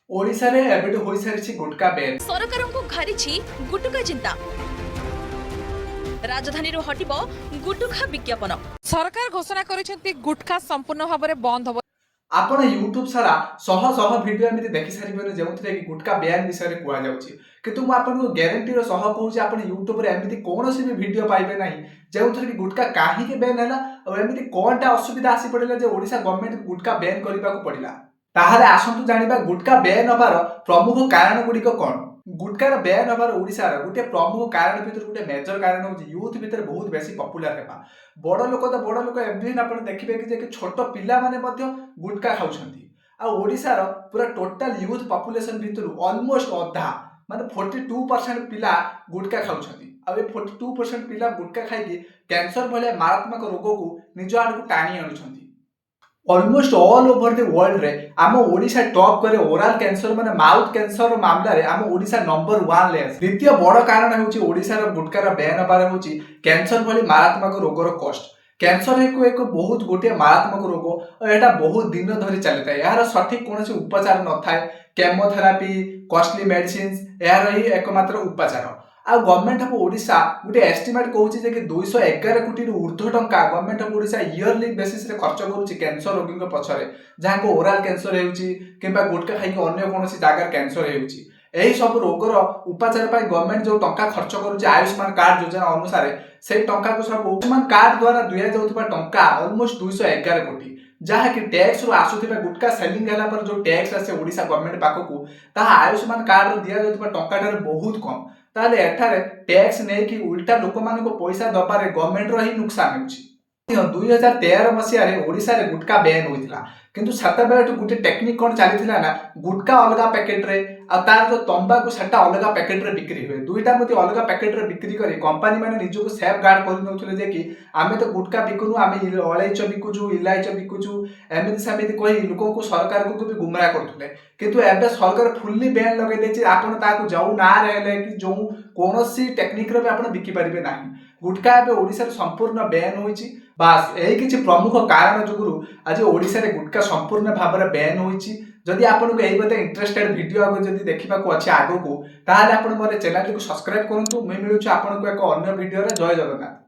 ओडिशा रे एबिट होई सारिछि गुटका बैन। सरकारଙ୍କୁ ଘାରିଛି ଗୁଟୁକା ଚିନ୍ତା। ରାଜଧାନୀରୁ ହଟିବ ଗୁଟୁଖା ବିଜ୍ଞାପନ। सरकार घोषणा करिसेंती गुटखा संपूर्ण भाबरे बंद हो। आपण यूट्यूब सारा शह शह भिडियो एमती देखि सारिबे जेउथिरे कि गुटका बैन विषय रे कुआ जाउछि, किंतु मु आपनको ग्यारंटी रो सह कहूछि आपण यूट्यूब रे एमती कोनोसी भी वीडियो पाइबे नाही जेउथिरे कि गुटका काहे के बैन हैला और एमती कोनटा असुविधा आसी पड़िला जे ओडिशा गवर्नमेंट गुटका बैन करिबा को पड़िला। ताहाले आसंतु जानिबा गुटका बैन हबार प्रमुख कारण गुडिक कोन। गुटकार बैन हबार ओडिशा रो गुटे प्रमुख कारण भितर गुटे मेजर कारण होछि यूथ भितर बहुत बेसी पॉपुलर हेबा। बड़ लोक तो बड़ लोक एवं आपण देखिबे कि जे कि छोट पिला माने मध्ये गुटका खाउछंती। आ ओडिसा रो पूरा टोटल यूथ पॉपुलेशन भितर ऑलमोस्ट अधा माने 42% पिला गुटका खाउछंती। आ ए 42% पिला गुटका खाइकी कैंसर भले मारात्मक रोग को निज आड़ को टाणी आनुछंती। Almost all over the world रे आम ओडिशा टॉप करे ओरल कैंसर माने माउथ कैंसर मामला रे आम ओडिशा नंबर 1 ले आसी। द्वितीय बड़ कारण होउची ओडिशा रो गुटका रो बैन हबार होउची कैंसर भली मारात्मक रोग रो कॉस्ट। कैंसर एक बहुत गोटे मारात्मक रोग और एटा बहुत दिन धरी चली था। यार सठिक कोनोसी उपचार न थाए। केमोथेरापी कॉस्टली मेडिसिन्स यार ही एकमात्र उपचार। आ गवर्नमेंट ऑफ ओडिशा गोटे एस्टिमेट कहूची जे कि 211 कोटी रु ऊर्ध्व टंका government of Odisha yearly basis रे खर्च करूची कैंसर रोगी को पछरे, जहां को ओरल कैंसर हेउची किंबा गुटका खाई के अन्य कोनोसी जागर कैंसर हेउची। एही सब रोगर उपचार पाई गवर्नमेंट जो टंका खर्च करूची आयुष्मान कार्ड योजना अनुसार से टंका को सब आयुष्मान कार्ड द्वारा दिया जाउथबा टंका ऑलमोस्ट 211 कोटी, जहाँ कि टैक्स रो आसुथिबा गुटका सेलिंग हैला पर जो टैक्स आसे ओडिशा गवर्नमेंट पाखकू ताहा आयुष्मान कार्ड रो दिया जाउथबा टंका ठारे बहुत कम। ताले एठारे टैक्स नै कि उल्टा लोक मानको पैसा दबारे गवर्नमेंट रो ही नुकसान होउची। 2013 मसिया रे ओडिशा रे गुटका बैन होइतिला, किंतु सता बेला तो गुटे टेक्निक कोन चलीथिला ना गुटका अलगा पैकेट रे आ तार जो तंबाकू सेटा अलगा पैकेट रे बिक्री हुए। दुईटा मते अलगा पैकेट रे बिक्री करी कंपनी माने निजको सेफ गार्ड करि नउथले जे कि आमे तो गुटका बिकुनु, आमे अळैच बिकुचु इलायच बिकुचु एमिति समिति कहि लोक को सरकार को भी गुमराह करथुले। किंतु एबे सरकार फुल्ली बैन लगे देछि। आपण ताकू जाऊ ना रहले कि जो कोनोसी टेक्निक रे आपण बिकि परिबे नाही। गुटका एबे ओडिसा रे संपूर्ण बैन होइछि। बास एही किछि प्रमुख कारण जोगुरु आज ओडिसा रे गुटका संपूर्ण भाबरे बैन होइछि। जदि आपनको एही बते इंटरेस्टेड वीडियो आगो जदि देखिबा को अछि आगो को, ताहाले आपण मोर चैनल को सब्सक्राइब करंतु। मैं मिलुछि आपनको एक अन्य वीडियो रे। जय जगन्नाथ।